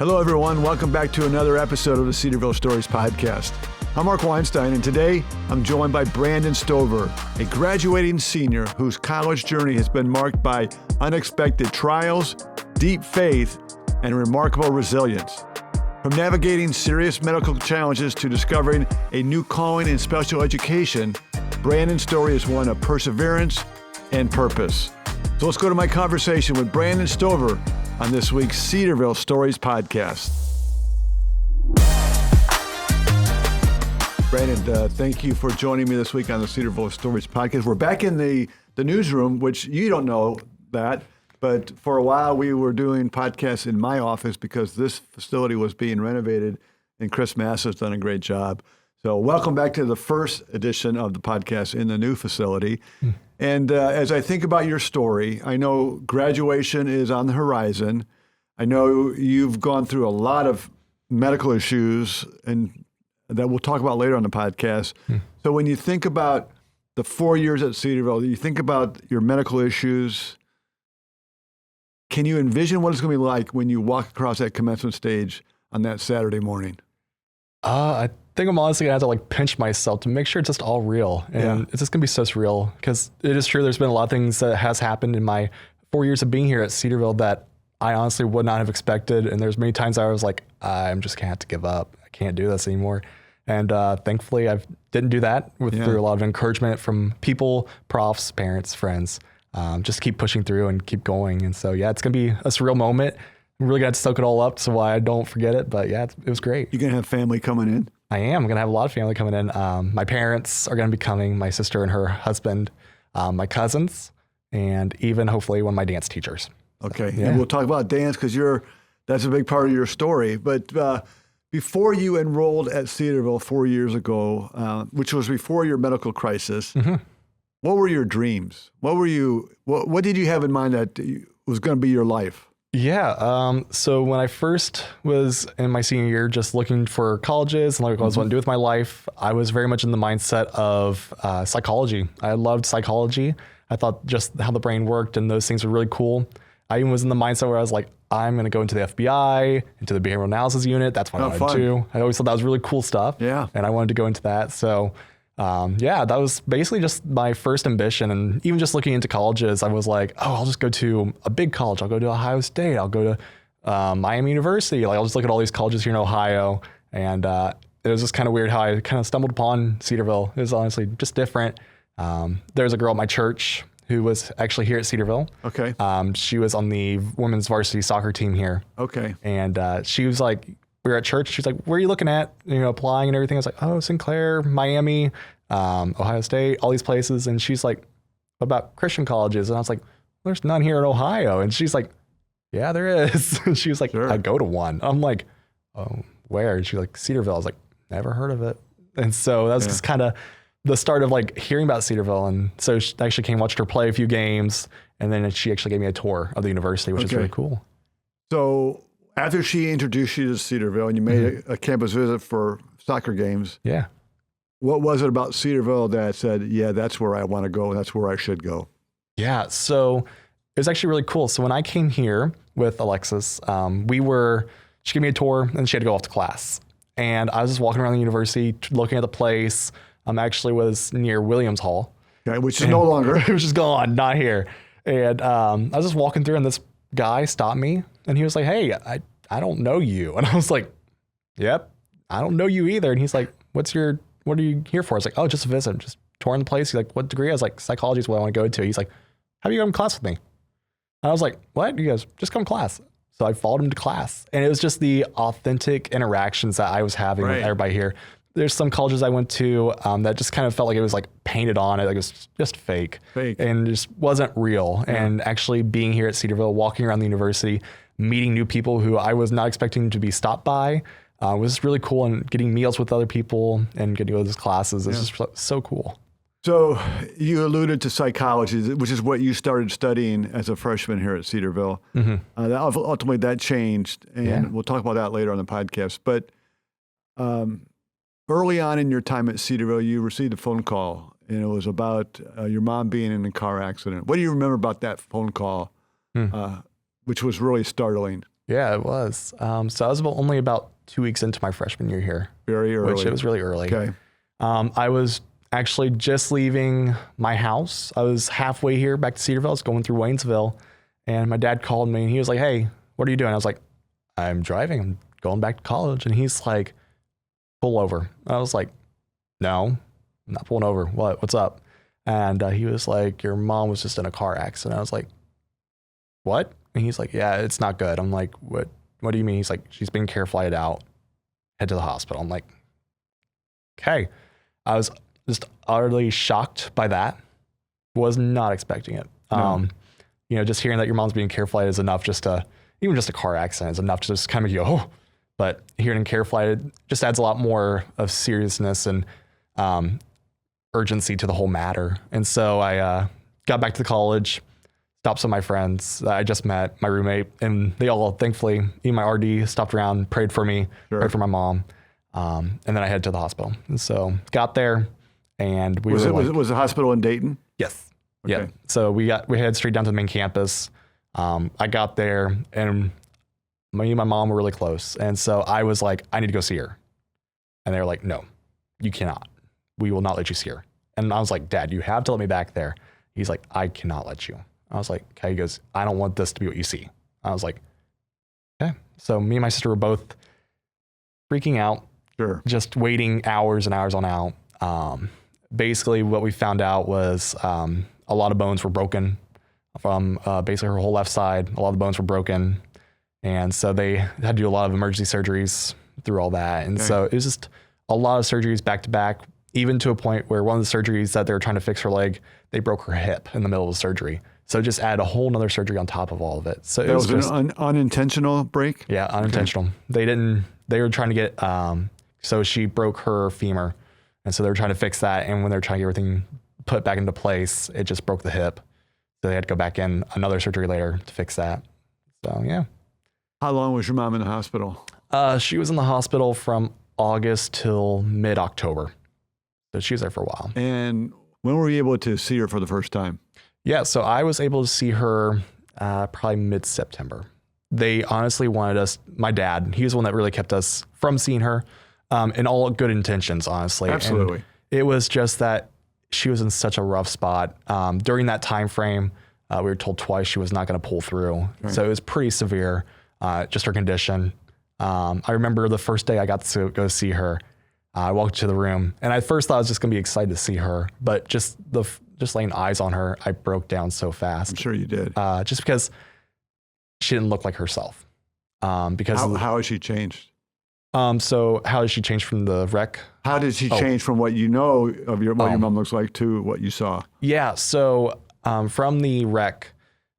Hello, everyone. Welcome back to another episode of the Cedarville Stories podcast. I'm Mark Weinstein, and today I'm joined by Brandon Stover, a graduating senior whose college journey has been marked by unexpected trials, deep faith, and remarkable resilience. From navigating serious medical challenges to discovering a new calling in special education, Brandon's story is one of perseverance and purpose. So let's go to my conversation with Brandon Stover on this week's Cedarville Stories podcast. Brandon, thank you for joining me this week on the Cedarville Stories podcast. We're back in the newsroom, which you don't know that, but for a while we were doing podcasts in my office because this facility was being renovated, and Chris Mass has done a great job. So welcome back to the first edition of the podcast in the new facility. And as I think about your story, I know graduation is on the horizon. I know you've gone through a lot of medical issues and that we'll talk about later on the podcast. So when you think about the 4 years at Cedarville, you think about your medical issues, can you envision what it's going to be like when you walk across that commencement stage on that Saturday morning? I think I'm honestly gonna have to pinch myself to make sure it's just all real. And it's just gonna be so surreal because it is true. There's been a lot of things that has happened in my 4 years of being here at Cedarville that I honestly would not have expected. And there's many times I was like, I'm just gonna have to give up. I can't do this anymore. And thankfully I didn't do that through a lot of encouragement from people, profs, parents, friends. Just keep pushing through and keep going. And so, it's gonna be a surreal moment. I'm really gonna soak it all up so I don't forget it. But it was great. You're gonna have family coming in? I am. I'm going to have a lot of family coming in. My parents are going to be coming, my sister and her husband, my cousins, and even hopefully one of my dance teachers. Okay. And we'll talk about dance because that's a big part of your story. But before you enrolled at Cedarville 4 years ago, which was before your medical crisis, what were your dreams? What did you have in mind that was going to be your life? So when I first was in my senior year, just looking for colleges and what I was going to do with my life, I was very much in the mindset of psychology. I loved psychology. I thought just how the brain worked and those things were really cool. I even was in the mindset where I was like, I'm going to go into the FBI, into the behavioral analysis unit. That's what I wanted to do. I always thought that was really cool stuff. Yeah. And I wanted to go into that. So that was basically just my first ambition. And even just looking into colleges, I was like, I'll just go to a big college. I'll go to Ohio State. I'll go to Miami University. I'll just look at all these colleges here in Ohio. And it was just kind of weird how I kind of stumbled upon Cedarville. It was honestly just different. There's a girl at my church who was actually here at Cedarville. Okay. She was on the women's varsity soccer team here. Okay. And she was like, we were at church. She's like, where are you looking at? Applying and everything. I was like, Sinclair, Miami, Ohio State, all these places. And she's like, what about Christian colleges? And I was like, there's none here in Ohio. And she's like, yeah, there is. And she was like, I go to one. I'm like, oh, where? And she's like, Cedarville. I was like, never heard of it. And so that was just kind of the start of hearing about Cedarville. And so she actually came, watched her play a few games. And then she actually gave me a tour of the university, which is really cool. So after she introduced you to Cedarville and you made a campus visit for soccer games, what was it about Cedarville that said, that's where I want to go, that's where I should go? Yeah, so it was actually really cool. So when I came here with Alexis, she gave me a tour and she had to go off to class. And I was just walking around the university, looking at the place. Actually was near Williams Hall. Okay, which is no longer. Which is gone, not here. And I was just walking through and this guy stopped me and he was like, hey, I don't know you. And I was like, yep, I don't know you either. And he's like, what are you here for? I was like, just a visit, just touring the place. He's like, what degree? I was like, psychology is what I want to go to. He's like, how do you come to class with me? And I was like, what? He goes, just come to class. So I followed him to class. And it was just the authentic interactions that I was having with everybody here. There's some colleges I went to that just kind of felt like it was painted on it. It was just fake. And just wasn't real. Yeah. And actually being here at Cedarville, walking around the university, meeting new people who I was not expecting to be stopped by was really cool. And getting meals with other people and getting to go to those classes is just so cool. So you alluded to psychology, which is what you started studying as a freshman here at Cedarville. Ultimately, that changed. And we'll talk about that later on the podcast. But early on in your time at Cedarville, you received a phone call, and it was about your mom being in a car accident. What do you remember about that phone call, which was really startling? Yeah, it was. So I was only about 2 weeks into my freshman year here. Very early. Which it was really early. Okay. I was actually just leaving my house. I was halfway here back to Cedarville. I was going through Waynesville, and my dad called me and he was like, "Hey, what are you doing?" I was like, "I'm driving. I'm going back to college." And he's like, "Pull over." I was like, "No, I'm not pulling over. What's up?" And he was like, "Your mom was just in a car accident." I was like, "What?" And he's like, "Yeah, it's not good." I'm like, "What do you mean?" He's like, "She's being care flighted out. Head to the hospital." I'm like, "Okay." I was just utterly shocked by that. Was not expecting it. No. Just hearing that your mom's being care flighted is enough even just a car accident is enough to just kind of go, oh. But hearing care flighted just adds a lot more of seriousness and urgency to the whole matter. And so I got back to the college, stopped some of my friends that I just met, my roommate, and they all, thankfully, even my RD stopped around, prayed for me, prayed for my mom. And then I headed to the hospital. And so got there, and was the hospital in Dayton? Yes. Okay. Yeah. So we headed straight down to the main campus. I got there, and me and my mom were really close. And so I was like, I need to go see her. And they were like, no, you cannot. We will not let you see her. And I was like, Dad, you have to let me back there. He's like, I cannot let you. I was like, okay. He goes, I don't want this to be what you see. I was like, okay. So me and my sister were both freaking out. Sure. Just waiting hours and hours on out. Basically what we found out was a lot of bones were broken from basically her whole left side. A lot of the bones were broken. And so they had to do a lot of emergency surgeries through all that. And so it was just a lot of surgeries back to back, even to a point where one of the surgeries that they were trying to fix her leg, they broke her hip in the middle of the surgery. So just add a whole nother surgery on top of all of it. So it was just an unintentional break? Yeah, unintentional. Okay. They were trying to get, so she broke her femur. And so they were trying to fix that. And when they were trying to get everything put back into place, it just broke the hip. So they had to go back in another surgery later to fix that. So, yeah. How long was your mom in the hospital? She was in the hospital from August till mid-October. So she was there for a while. And when were you able to see her for the first time? Yeah, so I was able to see her probably mid-September. They honestly wanted us, my dad, he was the one that really kept us from seeing her, in all good intentions, honestly. Absolutely. And it was just that she was in such a rough spot. During that time frame, we were told twice she was not going to pull through. Right. So it was pretty severe, just her condition. I remember the first day I got to go see her, I walked to the room, and I first thought I was just going to be excited to see her, but just laying eyes on her, I broke down so fast. I'm sure you did. Just because she didn't look like herself. Because how has she changed? So how did she change from the wreck? How did she change from what you know of what your mom looks like to what you saw? Yeah. So from the wreck,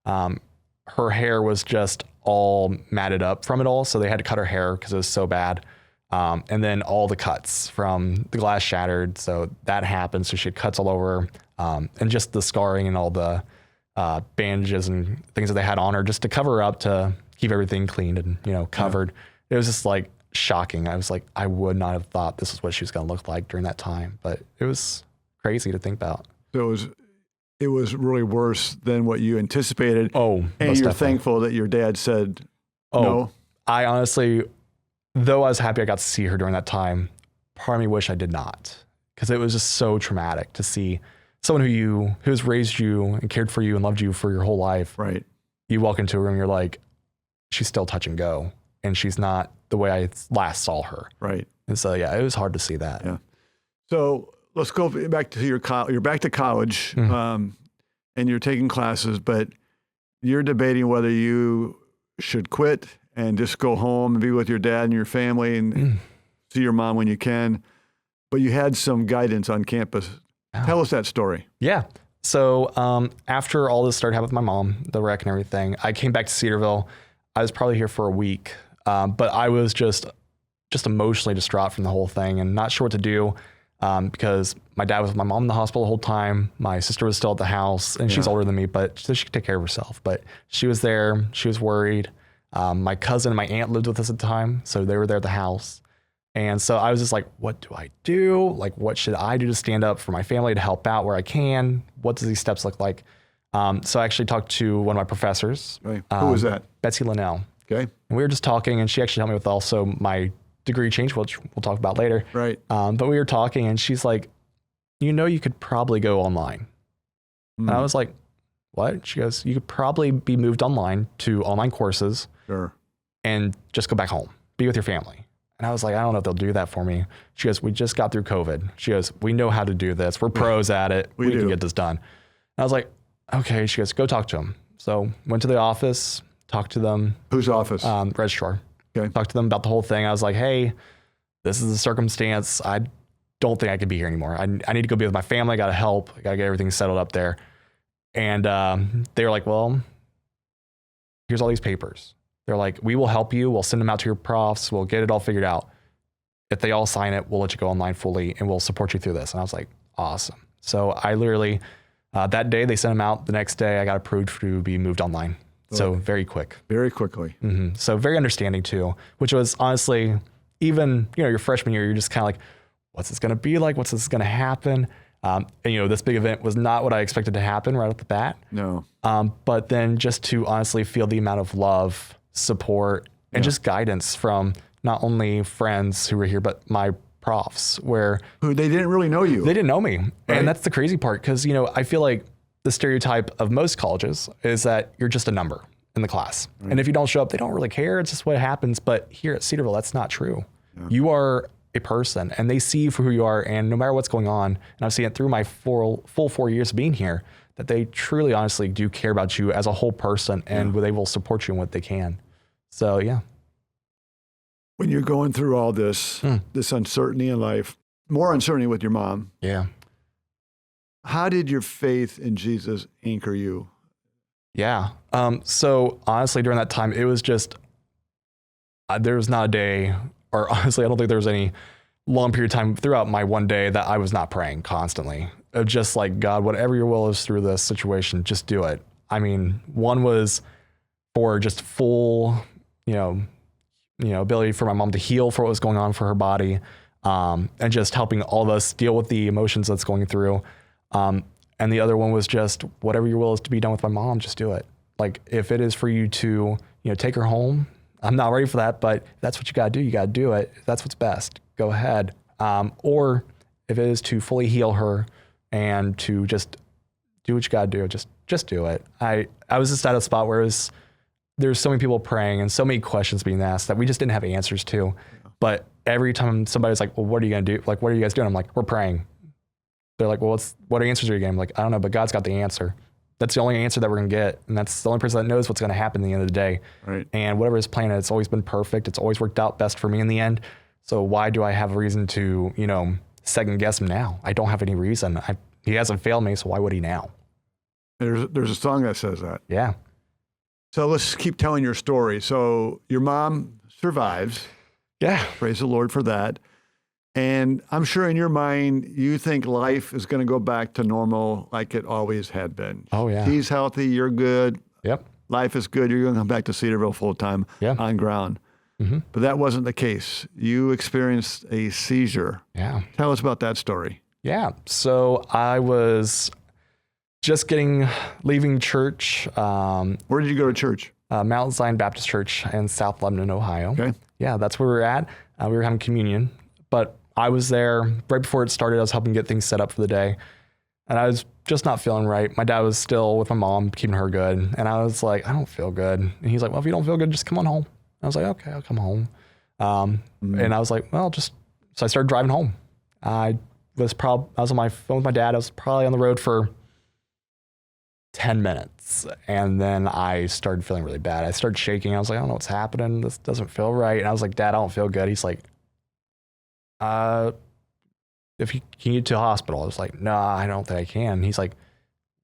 her hair was just all matted up from it all. So they had to cut her hair because it was so bad. And then all the cuts from the glass shattered. So that happened. So she had cuts all over, and just the scarring and all the bandages and things that they had on her just to cover her up to keep everything cleaned and, covered. Yeah. It was just like shocking. I was like, I would not have thought this is what she was going to look like during that time, but it was crazy to think about. So it was really worse than what you anticipated. Oh, and you're thankful that your dad said no. I honestly, though I was happy I got to see her during that time, part of me wish I did not, because it was just so traumatic to see someone who's raised you and cared for you and loved you for your whole life. Right. You walk into a room, you're like, she's still touch and go, and she's not the way I last saw her. Right. And so, yeah, it was hard to see that. Yeah. So let's go back to you're back to college, and you're taking classes, but you're debating whether you should quit and just go home and be with your dad and your family and see your mom when you can. But you had some guidance on campus. Tell us that story. Yeah. So after all this started happening with my mom, the wreck and everything, I came back to Cedarville. I was probably here for a week, but I was just emotionally distraught from the whole thing and not sure what to do, because my dad was with my mom in the hospital the whole time. My sister was still at the house, and she's older than me, but so she could take care of herself. But she was there. She was worried. My cousin and my aunt lived with us at the time, so they were there at the house. And so I was just like, what do I do? Like, what should I do to stand up for my family, to help out where I can? What does these steps look like? So I actually talked to one of my professors. Right. Who was that? Betsy Linnell. Okay. And we were just talking, and she actually helped me with also my degree change, which we'll talk about later. Right. But we were talking, and she's like, you could probably go online. And I was like, what? She goes, you could probably be moved online to online courses. Sure. And just go back home, be with your family. And I was like, I don't know if they'll do that for me. She goes, we just got through COVID. She goes, we know how to do this. We're pros at it. We can get this done. And I was like, okay. She goes, go talk to them. So went to the office, talked to them. Whose office? Registrar. Okay. Talked to them about the whole thing. I was like, hey, this is the circumstance. I don't think I can be here anymore. I need to go be with my family. I got to help. I got to get everything settled up there. And they were like, well, here's all these papers. They're like, we will help you. We'll send them out to your profs. We'll get it all figured out. If they all sign it, we'll let you go online fully and we'll support you through this. And I was like, awesome. So I literally, that day they sent them out. The next day I got approved to be moved online. So very quick. Very quickly. Mm-hmm. So very understanding too, which was honestly, even, your freshman year, you're just kind of like, what's this going to be like? What's this going to happen? And this big event was not what I expected to happen right off the bat. No. But then just to honestly feel the amount of love, support, and just guidance from not only friends who were here, but my profs, who they didn't really know you. They didn't know me. Right. And that's the crazy part. Cause I feel like the stereotype of most colleges is that you're just a number in the class. Right. And if you don't show up, they don't really care. It's just what happens. But here at Cedarville, that's not true. Yeah. You are a person and they see you for who you are. And no matter what's going on, and I've seen it through my full 4 years of being here, that they truly, honestly do care about you as a whole person and they will support you in what they can. So, yeah. When you're going through all this, this uncertainty in life, more uncertainty with your mom. Yeah. How did your faith in Jesus anchor you? Yeah. So honestly, during that time, it was just, there was not a day, or honestly, I don't think there was any long period of time throughout my one day that I was not praying constantly. Just like, God, whatever your will is through this situation, just do it. I mean, one was for just full, ability for my mom to heal for what was going on for her body, and just helping all of us deal with the emotions that's going through. And the other one was just whatever your will is to be done with my mom, just do it. Like if it is for you to, take her home, I'm not ready for that, but if that's what you got to do. You got to do it. If that's what's best, go ahead. Or if it is to fully heal her and to just do what you got to do, just do it. I was just at a spot where there's so many people praying and so many questions being asked that we just didn't have answers to. Yeah. But every time somebody's like, well, what are you going to do? Like, what are you guys doing? I'm like, we're praying. They're like, well, what answers are you getting? I'm like, I don't know, but God's got the answer. That's the only answer that we're going to get. And that's the only person that knows what's going to happen at the end of the day. Right. And whatever his plan is, it's always been perfect. It's always worked out best for me in the end. So why do I have a reason to, second guess him now? I don't have any reason. He hasn't failed me, so why would he now? There's a song that says that. Yeah. So let's keep telling your story. So your mom survives. Yeah. Praise the Lord for that. And I'm sure in your mind, you think life is going to go back to normal like it always had been. Oh, yeah. He's healthy. You're good. Yep. Life is good. You're going to come back to Cedarville full time on ground. Mm-hmm. But that wasn't the case. You experienced a seizure. Yeah. Tell us about that story. Yeah. So I was just leaving church. Where did you go to church? Mount Zion Baptist Church in South Lebanon, Ohio. Okay. Yeah, that's where we were at. We were having communion, but I was there right before it started. I was helping get things set up for the day, and I was just not feeling right. My dad was still with my mom, keeping her good, and I was like, I don't feel good. And he's like, well, if you don't feel good, just come on home. I was like, okay, I'll come home. And I was like, well, so I started driving home. I was on my phone with my dad. I was probably on the road for 10 minutes. And then I started feeling really bad. I started shaking. I was like, I don't know what's happening. This doesn't feel right. And I was like, Dad, I don't feel good. He's like, if you can get to the hospital. I was like, no, I don't think I can. He's like,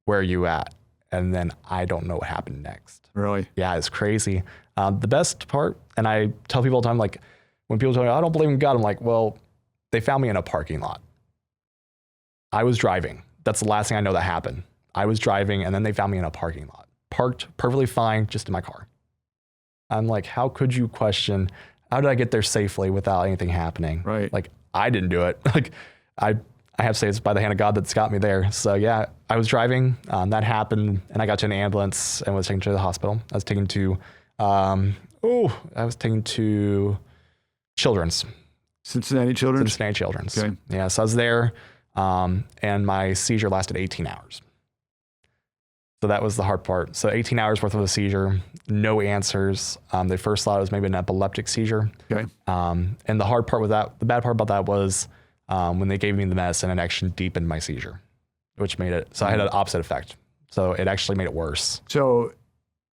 where are you at? And then I don't know what happened next. Really? Yeah, it's crazy. The best part, and I tell people all the time, like when people tell me, I don't believe in God, I'm like, well, they found me in a parking lot. I was driving. That's the last thing I know that happened. I was driving and then they found me in a parking lot, parked perfectly fine, just in my car. I'm like, how could you question, how did I get there safely without anything happening? Right. Like I didn't do it. Like I have to say it's by the hand of God that's got me there. So yeah, I was driving, that happened and I got to an ambulance and was taken to the hospital. I was taken to I was taken to Children's. Cincinnati Children's? Cincinnati Children's. Okay. Yeah, so I was there, and my seizure lasted 18 hours. So that was the hard part. So 18 hours worth of a seizure, no answers. They first thought it was maybe an epileptic seizure. Okay. And the hard part with that, the bad part about that was when they gave me the medicine, it actually deepened my seizure, which made it, so I had an opposite effect. So it actually made it worse. So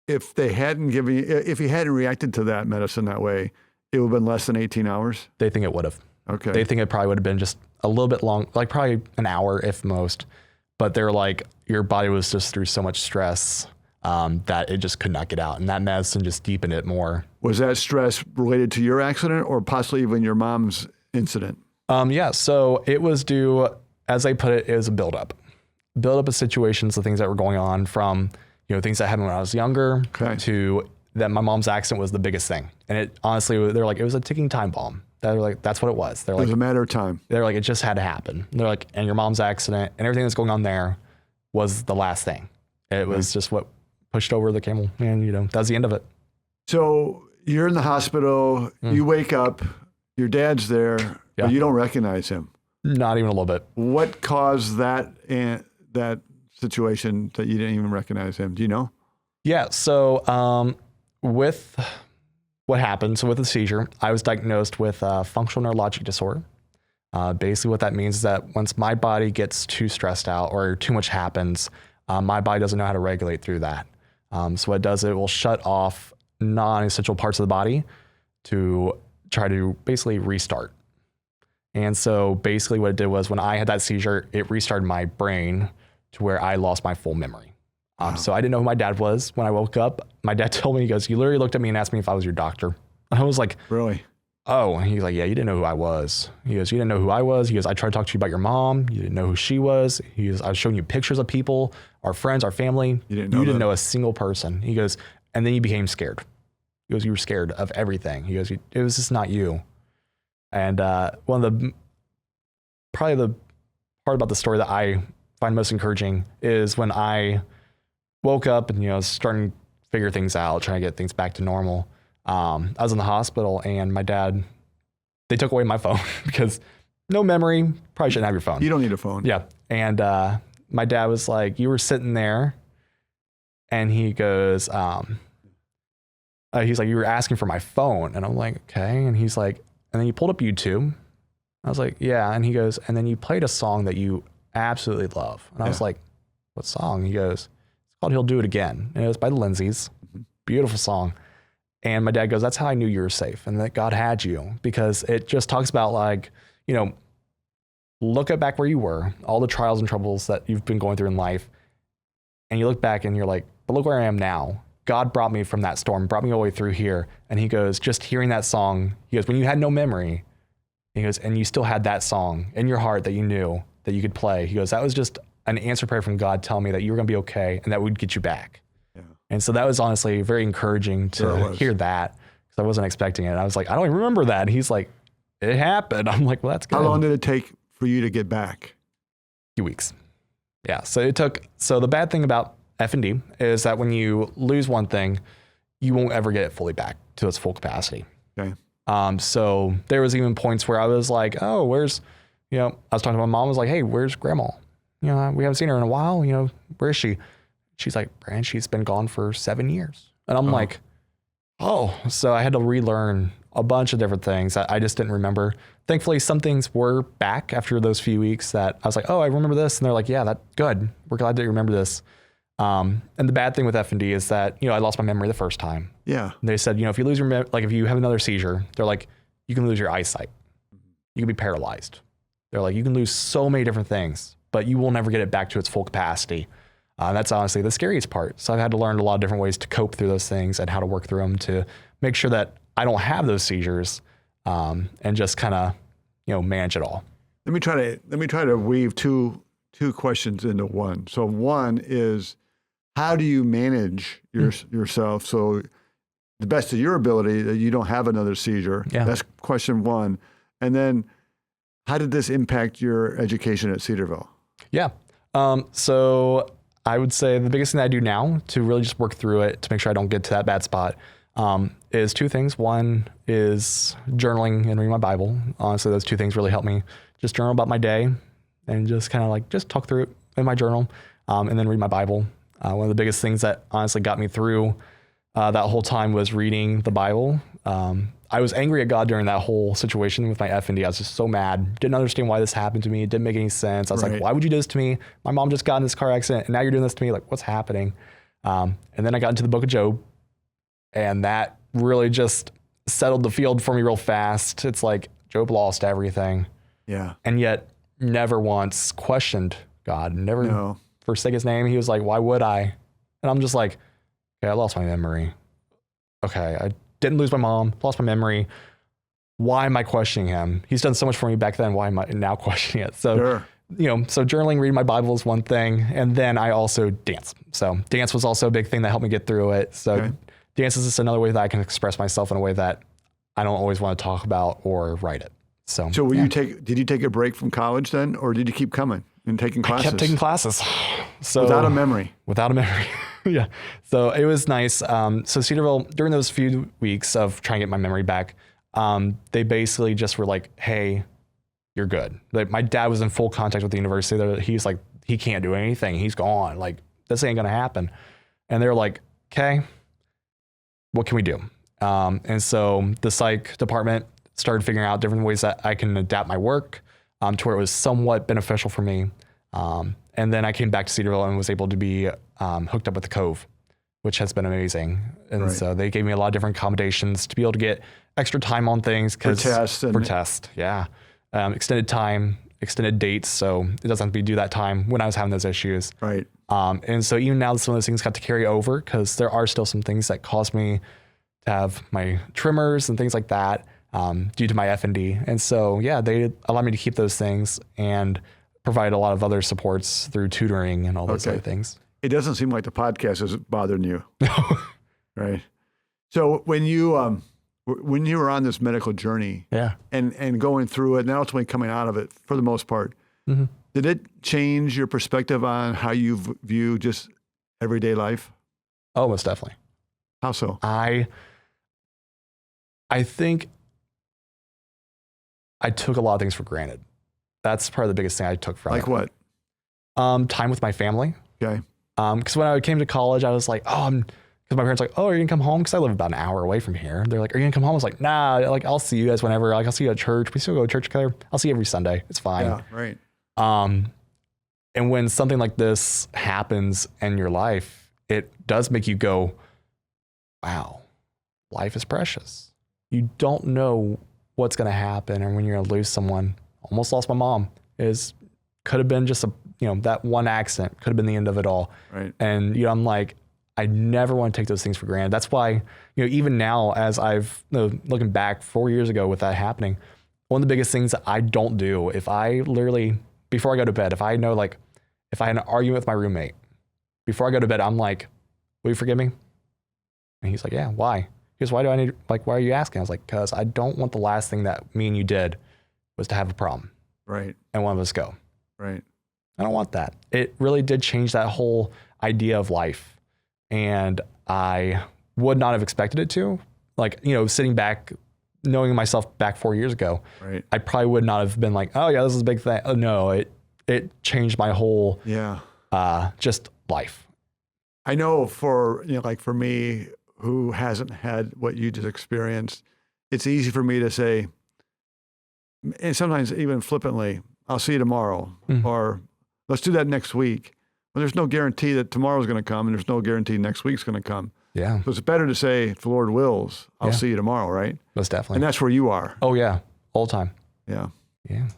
if they hadn't given you, if you hadn't reacted to that medicine that way, it would have been less than 18 hours? They think it would have. Okay. They think it probably would have been just a little bit long, like probably an hour if most. But they're like, your body was just through so much stress that it just could not get out. And that medicine just deepened it more. Was that stress related to your accident or possibly even your mom's incident? Yeah, so it was due, as I put it was a buildup of situations, the things that were going on from, things that happened when I was younger to that my mom's accident was the biggest thing. And it honestly, they're like, it was a ticking time bomb. They're like, that's what it was. They're like, it was a matter of time. They're like, it just had to happen. They're like, and your mom's accident and everything that's going on there was the last thing. It was just what pushed over the camel, and that was the end of it. So you're in the hospital, you wake up, your dad's there, but you don't recognize him. Not even a little bit. What caused that situation that you didn't even recognize him? Do you know? Yeah. So with what happened, so with the seizure, I was diagnosed with functional neurologic disorder. Basically what that means is that once my body gets too stressed out or too much happens, my body doesn't know how to regulate through that. So what it does, it will shut off non-essential parts of the body to try to basically restart. And so basically what it did was when I had that seizure, it restarted my brain to where I lost my full memory. So I didn't know who my dad was. When I woke up, my dad told me, he goes, you literally looked at me and asked me if I was your doctor. I was like, really? Oh, and he's like, yeah, you didn't know who I was. He goes, you didn't know who I was. He goes, I tried to talk to you about your mom. You didn't know who she was. He goes, I was showing you pictures of people, our friends, our family. You didn't know a single person. He goes, and then you became scared. He goes, you were scared of everything. He goes, it was just not you. And one of the, probably the part about the story that I find most encouraging is when I woke up and, starting to figure things out, trying to get things back to normal. I was in the hospital and my dad, they took away my phone because no memory, probably shouldn't have your phone. You don't need a phone. Yeah. And my dad was like, you were sitting there and he goes, he's like, you were asking for my phone. And I'm like, okay. And he's like, and then you pulled up YouTube. I was like, yeah. And he goes, and then you played a song that you absolutely love. And I was like, what song? He goes, it's called He'll Do It Again. And it was by the Lindsays. Beautiful song. And my dad goes, that's how I knew you were safe and that God had you, because it just talks about like, look at back where you were, all the trials and troubles that you've been going through in life. And you look back and you're like, but look where I am now. God brought me from that storm, brought me all the way through here. And he goes, just hearing that song, he goes, when you had no memory, he goes, and you still had that song in your heart that you knew that you could play. He goes, that was just an answer prayer from God telling me that you were going to be okay and that would get you back. And so that was honestly very encouraging to hear that, because I wasn't expecting it. I was like, I don't even remember that. And he's like, it happened. I'm like, well, that's good. How long did it take for you to get back? A few weeks. Yeah. So the bad thing about F&D is that when you lose one thing, you won't ever get it fully back to its full capacity. Okay. So there was even points where I was like, oh, where's, I was talking to my mom, I was like, hey, where's grandma? We haven't seen her in a while. Where is she? She's like, Brand, she's been gone for 7 years. And I'm like, oh, so I had to relearn a bunch of different things that I just didn't remember. Thankfully, some things were back after those few weeks that I was like, oh, I remember this. And they're like, yeah, that's good. We're glad that you remember this. And the bad thing with F&D is that, I lost my memory the first time. Yeah. And they said, if you lose your if you have another seizure, they're like, you can lose your eyesight. You can be paralyzed. They're like, you can lose so many different things, but you will never get it back to its full capacity. That's honestly the scariest part. So I've had to learn a lot of different ways to cope through those things and how to work through them to make sure that I don't have those seizures, and just kind of, manage it all. Let me try to weave two questions into one. So one is, how do you manage yourself so the best of your ability that you don't have another seizure? Yeah. That's question one. And then, how did this impact your education at Cedarville? Yeah. So I would say the biggest thing I do now to really just work through it to make sure I don't get to that bad spot is two things. One is journaling and reading my Bible. Honestly, those two things really help me just journal about my day and just kind of like just talk through it in my journal, and then read my Bible. One of the biggest things that honestly got me through that whole time was reading the Bible. I was angry at God during that whole situation with my F&D. I was just so mad. Didn't understand why this happened to me. It didn't make any sense. I was like, why would you do this to me? My mom just got in this car accident and now you're doing this to me. Like, what's happening? And then I got into the book of Job, and that really just settled the field for me real fast. It's like Job lost everything. Yeah. And yet never once questioned God. Never forsake his name. He was like, why would I? And I'm just like, okay, I lost my memory. Okay, I didn't lose my mom, lost my memory. Why am I questioning him? He's done so much for me back then. Why am I now questioning it? So, so journaling, reading my Bible is one thing. And then I also dance. So dance was also a big thing that helped me get through it. So dance is just another way that I can express myself in a way that I don't always want to talk about or write it. So did you take a break from college then, or did you keep coming and taking classes? I kept taking classes. So without a memory. Without a memory. Yeah. So it was nice. So Cedarville, during those few weeks of trying to get my memory back, they basically just were like, hey, you're good. Like, my dad was in full contact with the university. He's like, he can't do anything. He's gone. Like, this ain't going to happen. And they're like, okay, what can we do? And so the psych department started figuring out different ways that I can adapt my work to where it was somewhat beneficial for me. And then I came back to Cedarville and was able to be hooked up with the Cove, which has been amazing. And so they gave me a lot of different accommodations to be able to get extra time on things. For test, yeah. Extended time, extended dates, so it doesn't have to be due that time when I was having those issues. Right. And so even now some of those things got to carry over because there are still some things that cause me to have my tremors and things like that due to my F&D. And so, yeah, they allowed me to keep those things and provide a lot of other supports through tutoring and all those other things. It doesn't seem like the podcast is bothering you. Right. So when you were on this medical journey and going through it and ultimately coming out of it for the most part, did it change your perspective on how you view just everyday life? Oh, most definitely. How so? I think I took a lot of things for granted. That's probably the biggest thing I took from it. Like what? Time with my family. Okay. Because when I came to college, I was like, because my parents were like, oh, are you gonna come home? Because I live about an hour away from here. They're like, are you gonna come home? I was like, nah, like I'll see you guys whenever. Like I'll see you at church. We still go to church together. I'll see you every Sunday. It's fine. Yeah, right. And when something like this happens in your life, it does make you go, wow, life is precious. You don't know what's gonna happen, and when you're gonna lose someone. Almost lost my mom. Could have been just that one accident could have been the end of it all. Right. And I'm like, I never want to take those things for granted. That's why even now, as I've looking back 4 years ago with that happening, one of the biggest things that I don't do, if I literally before I go to bed, if I know if I had an argument with my roommate before I go to bed, I'm like, will you forgive me? And he's like, yeah. Why? He goes, why are you asking? I was like, because I don't want the last thing that me and you did was to have a problem. Right. And one of us go. Right. I don't want that. It really did change that whole idea of life. And I would not have expected it to. Sitting back, knowing myself back 4 years ago, right. I probably would not have been like, oh yeah, this is a big thing. Oh, no, it changed my whole just life. I know for me, who hasn't had what you just experienced, it's easy for me to say, and sometimes even flippantly, I'll see you tomorrow, or let's do that next week. Well, there's no guarantee that tomorrow's going to come, and there's no guarantee next week's going to come. Yeah. So it's better to say, if the Lord wills, I'll see you tomorrow, right? Most definitely. And that's where you are. Oh, yeah. All the time. Yeah. Yeah.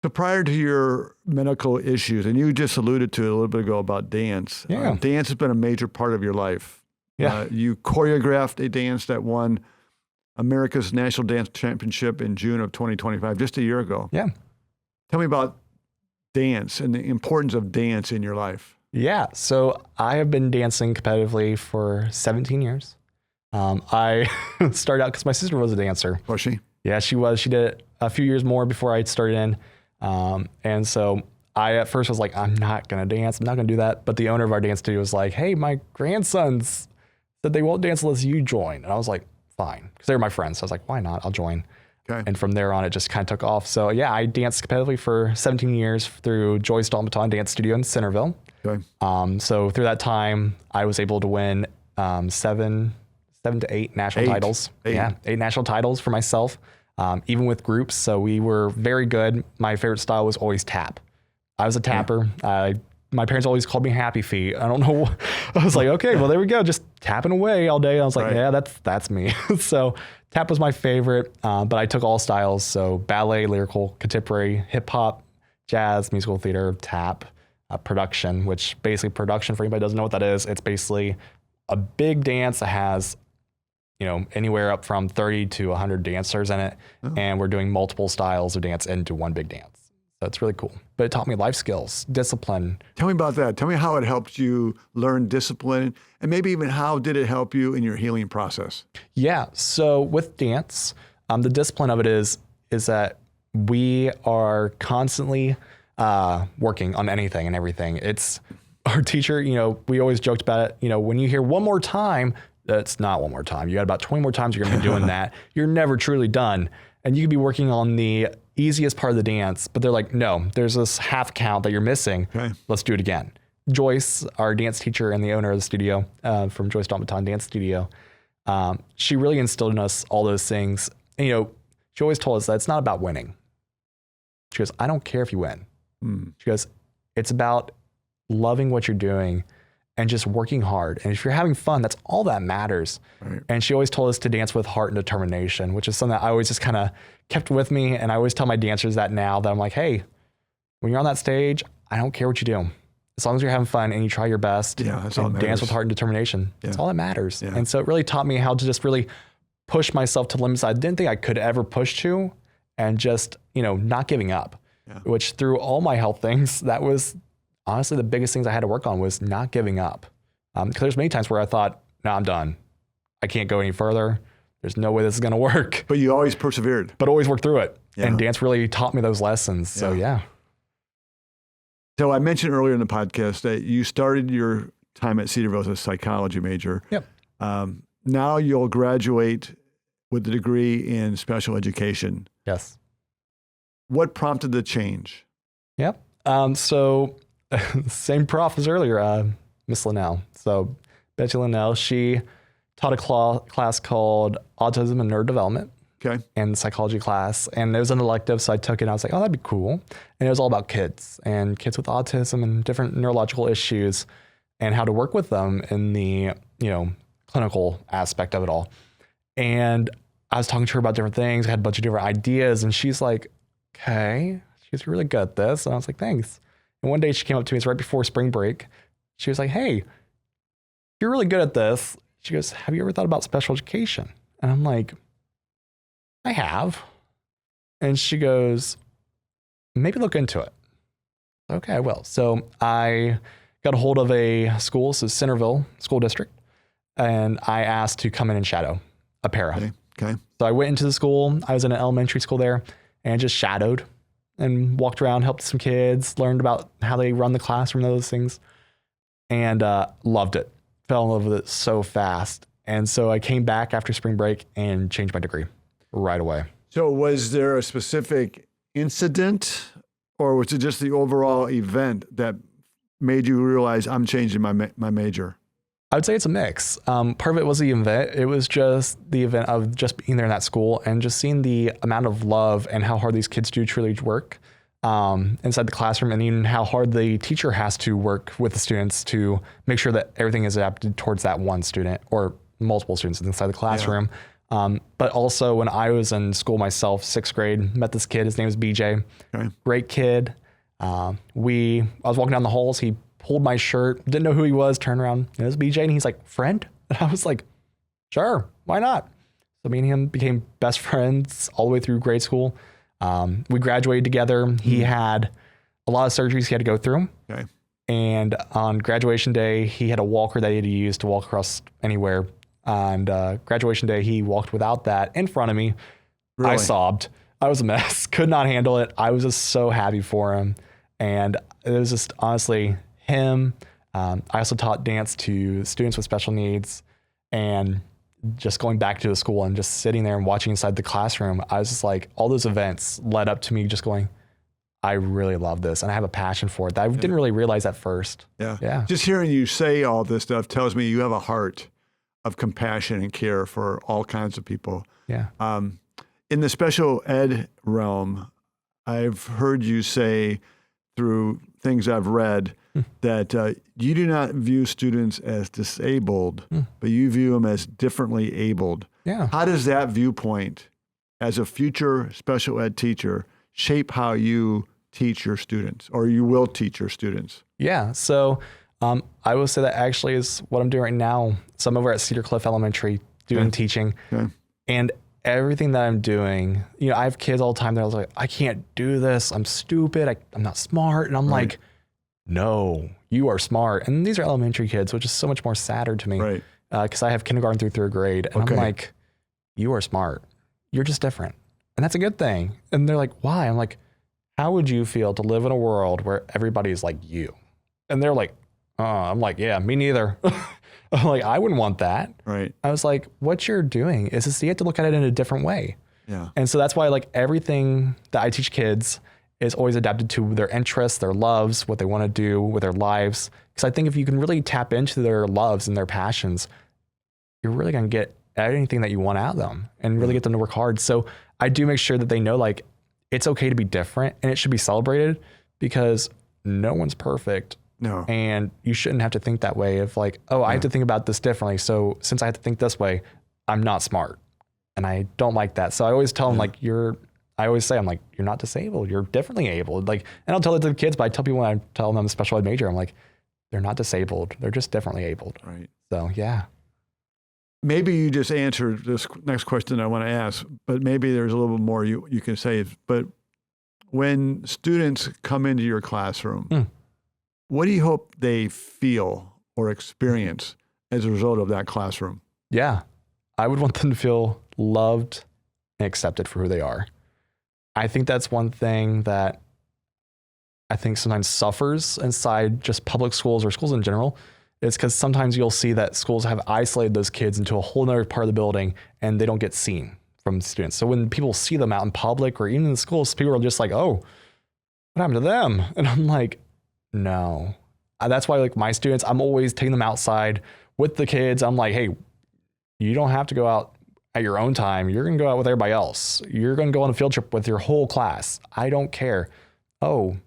So prior to your medical issues, and you just alluded to it a little bit ago about dance. Yeah. Dance has been a major part of your life. Yeah. You choreographed a dance that won America's National Dance Championship in June of 2025, just a year ago. Yeah. Tell me about dance and the importance of dance in your life. Yeah. So I have been dancing competitively for 17 years. I started out because my sister was a dancer. Was she? Yeah, she was. She did it a few years more before I started in. And so I at first was like, I'm not going to dance. I'm not going to do that. But the owner of our dance studio was like, hey, my grandson's said they won't dance unless you join. And I was like, fine. Because they were my friends. So I was like, why not? I'll join. Okay. And from there on, it just kind of took off. So yeah, I danced competitively for 17 years through Joyce Dalton Baton Dance Studio in Cedarville. Okay. So through that time, I was able to win 7 to 8 national titles. 8. Yeah, 8 national titles for myself, even with groups. So we were very good. My favorite style was always tap. I was a tapper. My parents always called me Happy Feet. I don't know. I was like, okay, well, there we go. Just tapping away all day. I was like, Right. yeah, that's me. So tap was my favorite, but I took all styles. So ballet, lyrical, contemporary, hip hop, jazz, musical theater, tap, production, which basically production, for anybody who doesn't know what that is, it's basically a big dance that has, anywhere up from 30 to 100 dancers in it. Oh. And we're doing multiple styles of dance into one big dance. So it's really cool. But it taught me life skills, discipline. Tell me about that. Tell me how it helped you learn discipline, and maybe even how did it help you in your healing process? Yeah. So with dance, the discipline of it is that we are constantly working on anything and everything. It's our teacher, we always joked about it. When you hear one more time, that's not one more time. You got about 20 more times you're going to be doing that. You're never truly done. And you could be working on the easiest part of the dance, but they're like, no, there's this half count that you're missing. Okay. Let's do it again. Joyce, our dance teacher and the owner of the studio, from Joyce Dalton Baton Dance Studio, she really instilled in us all those things. And, she always told us that it's not about winning. She goes, I don't care if you win. She goes, it's about loving what you're doing and just working hard. And if you're having fun, that's all that matters. Right. And she always told us to dance with heart and determination, which is something that I always just kind of kept with me. And I always tell my dancers that now, that I'm like, hey, when you're on that stage, I don't care what you do. As long as you're having fun and you try your best, that's all that matters. Dance with heart and determination. That's all that matters. Yeah. And so it really taught me how to just really push myself to limits I didn't think I could ever push to, and just, not giving up, which through all my health things, that was honestly the biggest things I had to work on, was not giving up. Because there's many times where I thought, no, I'm done. I can't go any further. There's no way this is going to work. But you always persevered. But always worked through it. Yeah. And dance really taught me those lessons. So yeah. So I mentioned earlier in the podcast that you started your time at Cedarville as a psychology major. Yep. Now you'll graduate with a degree in special education. Yes. What prompted the change? Yep. So same prof as earlier, Miss Linnell. So Betty Linnell, she taught a class called Autism and Neurodevelopment. Okay. And psychology class. And it was an elective, so I took it and I was like, oh, that'd be cool. And it was all about kids and kids with autism and different neurological issues and how to work with them in the, clinical aspect of it all. And I was talking to her about different things, had a bunch of different ideas, and she's like, okay, she's really good at this. And I was like, thanks. And one day she came up to me, it's right before spring break. She was like, hey, you're really good at this. She goes, have you ever thought about special education? And I'm like, I have. And she goes, maybe look into it. Okay, I will. So I got a hold of a school, so Cedarville School District, and I asked to come in and shadow a para. Okay. So I went into the school. I was in an elementary school there and just shadowed and walked around, helped some kids, learned about how they run the classroom, those things, and loved it. Fell in love with it so fast. And so I came back after spring break and changed my degree right away. So was there a specific incident, or was it just the overall event that made you realize I'm changing my major? I would say it's a mix. Part of it was the event. It was just the event of just being there in that school and just seeing the amount of love and how hard these kids do truly work inside the classroom, and even how hard the teacher has to work with the students to make sure that everything is adapted towards that one student or multiple students inside the classroom. Yeah. But also when I was in school myself, 6th grade, met this kid. His name was BJ. Okay. Great kid. I was walking down the halls. He pulled my shirt, didn't know who he was, turned around, and it was BJ, and he's like, friend? And I was like, sure, why not? So me and him became best friends all the way through grade school. We graduated together. He had a lot of surgeries he had to go through. Okay. And on graduation day, he had a walker that he had to use to walk across anywhere. And graduation day, he walked without that in front of me. Really? I sobbed. I was a mess. Could not handle it. I was just so happy for him. And it was just honestly him. I also taught dance to students with special needs. And just going back to the school and just sitting there and watching inside the classroom, I was just like, all those events led up to me just going, I really love this and I have a passion for it that I didn't really realize at first. Yeah. Just hearing you say all this stuff tells me you have a heart of compassion and care for all kinds of people. Yeah. In the special ed realm, I've heard you say through things I've read that you do not view students as disabled, but you view them as differently abled. Yeah. How does that viewpoint as a future special ed teacher shape how you teach your students or you will teach your students? Yeah. So I will say that actually is what I'm doing right now. So I'm over at Cedar Cliff Elementary doing teaching. Okay. And everything that I'm doing, I have kids all the time that I was like, I can't do this. I'm stupid. I'm not smart. And I'm like, no, you are smart. And these are elementary kids, which is so much more sadder to me. Right. Because I have kindergarten through third grade. And I'm like, you are smart. You're just different. And that's a good thing. And they're like, why? I'm like, how would you feel to live in a world where everybody's like you? And they're like, oh, I'm like, yeah, me neither. I'm like, I wouldn't want that. Right. I was like, what you're doing is just, you have to look at it in a different way. Yeah. And so that's why like everything that I teach kids is always adapted to their interests, their loves, what they want to do with their lives. Because I think if you can really tap into their loves and their passions, you're really going to get anything that you want out of them and really get them to work hard. So I do make sure that they know like it's okay to be different and it should be celebrated because no one's perfect. No. And you shouldn't have to think that way of like, oh, I have to think about this differently. So since I have to think this way, I'm not smart. And I don't like that. So I always tell them like, I always say, I'm like, you're not disabled. You're differently abled. Like, and I'll tell it to the kids, but I tell people when I tell them I'm a special ed major, I'm like, they're not disabled. They're just differently abled. Right. So yeah. Maybe you just answered this next question I want to ask, but maybe there's a little bit more you can say. But when students come into your classroom, what do you hope they feel or experience as a result of that classroom? Yeah. I would want them to feel loved and accepted for who they are. I think that's one thing that I think sometimes suffers inside just public schools or schools in general. It's because sometimes you'll see that schools have isolated those kids into a whole nother part of the building and they don't get seen from students. So when people see them out in public or even in the schools, people are just like, oh, what happened to them? And I'm like, no. That's why like my students, I'm always taking them outside with the kids. I'm like, hey, you don't have to go out at your own time. You're going to go out with everybody else. You're going to go on a field trip with your whole class. I don't care. Oh,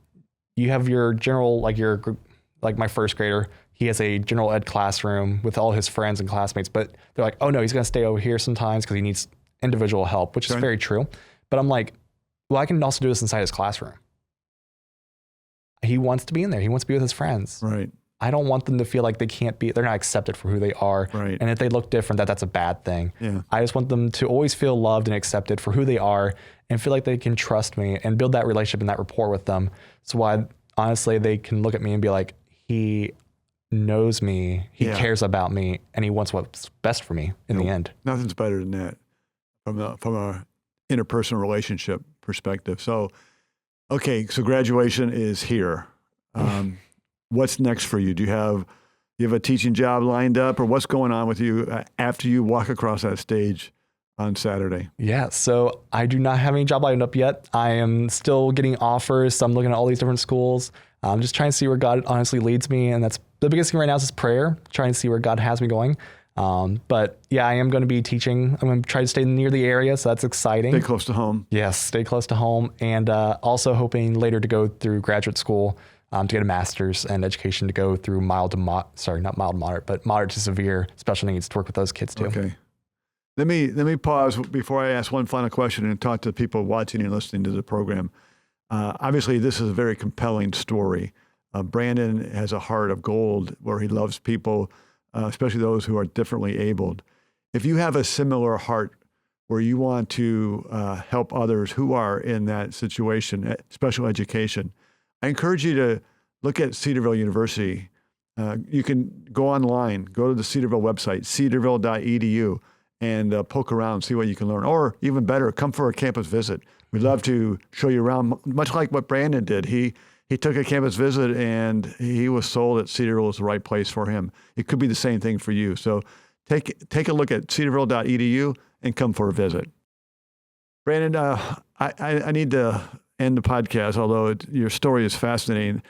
you have your general, like my first grader, he has a general ed classroom with all his friends and classmates, but they're like, oh no, he's going to stay over here sometimes because he needs individual help, which is very true. But I'm like, well, I can also do this inside his classroom. He wants to be in there. He wants to be with his friends. Right. I don't want them to feel like they're not accepted for who they are. Right. And if they look different, that's a bad thing. Yeah. I just want them to always feel loved and accepted for who they are and feel like they can trust me and build that relationship and that rapport with them. So why, honestly, they can look at me and be like, he knows me, he cares about me, and he wants what's best for me in the end. Nothing's better than that from a interpersonal relationship perspective. So, okay, so graduation is here. What's next for you? Do you have a teaching job lined up, or what's going on with you after you walk across that stage on Saturday? Yeah, so I do not have any job lined up yet. I am still getting offers. So I'm looking at all these different schools. I'm just trying to see where God honestly leads me. And that's the biggest thing right now is prayer, trying to see where God has me going. But yeah, I am going to be teaching. I'm going to try to stay near the area. So that's exciting. Stay close to home. Yes, stay close to home. And also hoping later to go through graduate school to get a master's in education to go through moderate to severe special needs to work with those kids too. Okay. Let me pause before I ask one final question and talk to people watching and listening to the program. Obviously, this is a very compelling story. Brandon has a heart of gold where he loves people, especially those who are differently abled. If you have a similar heart where you want to help others who are in that situation, special education, I encourage you to look at Cedarville University. You can go online, go to the Cedarville website, cedarville.edu, and poke around, see what you can learn. Or even better, come for a campus visit. We'd love to show you around, much like what Brandon did. He took a campus visit and he was sold that Cedarville was the right place for him. It could be the same thing for you. So take a look at cedarville.edu and come for a visit. Brandon, I need to end the podcast, although your story is fascinating.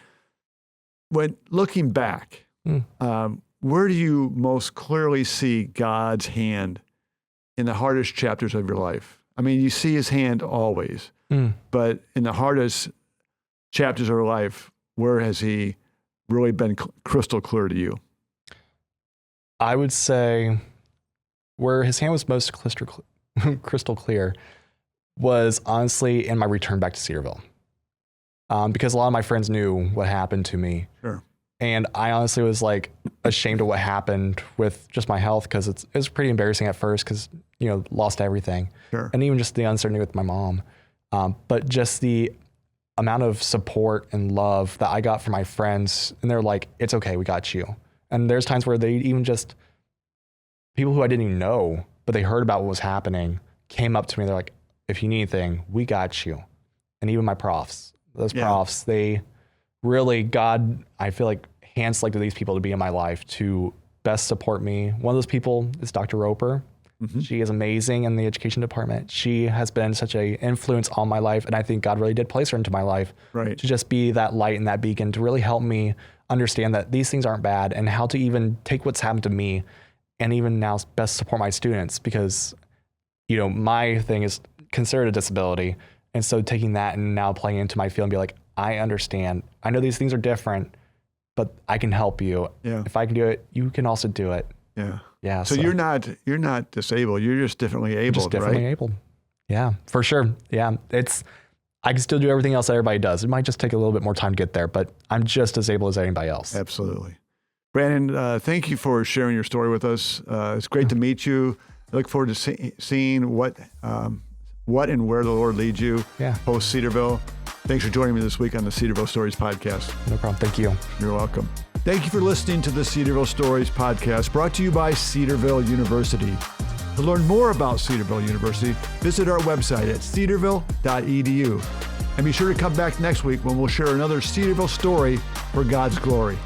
When looking back, where do you most clearly see God's hand in the hardest chapters of your life? I mean, you see his hand always, but in the hardest chapters of your life, where has he really been crystal clear to you? I would say where his hand was most crystal clear was honestly in my return back to Cedarville. Because a lot of my friends knew what happened to me. Sure. And I honestly was like ashamed of what happened with just my health, because it was pretty embarrassing at first, because, lost everything. Sure. And even just the uncertainty with my mom. But just the amount of support and love that I got from my friends, and they're like, it's okay, we got you. And there's times where they even just, people who I didn't even know, but they heard about what was happening, came up to me. They're like, if you need anything, we got you. And even my profs, they really, God, I feel like, hand selected these people to be in my life to best support me. One of those people is Dr. Roper. Mm-hmm. She is amazing in the education department. She has been such an influence on my life, and I think God really did place her into my life to just be that light and that beacon to really help me understand that these things aren't bad, and how to even take what's happened to me and even now best support my students, because, my thing is considered a disability. And so taking that and now playing into my field and be like, I understand. I know these things are different, but I can help you. Yeah. If I can do it, you can also do it. Yeah. Yeah. So you're not disabled. You're just differently abled, just differently abled. Yeah, for sure. Yeah. I can still do everything else that everybody does. It might just take a little bit more time to get there, but I'm just as able as anybody else. Absolutely. Brandon, thank you for sharing your story with us. It's great to meet you. I look forward to seeing what and where the Lord leads you post Cedarville. Thanks for joining me this week on the Cedarville Stories podcast. No problem. Thank you. You're welcome. Thank you for listening to the Cedarville Stories podcast, brought to you by Cedarville University. To learn more about Cedarville University, visit our website at cedarville.edu. And be sure to come back next week when we'll share another Cedarville story for God's glory.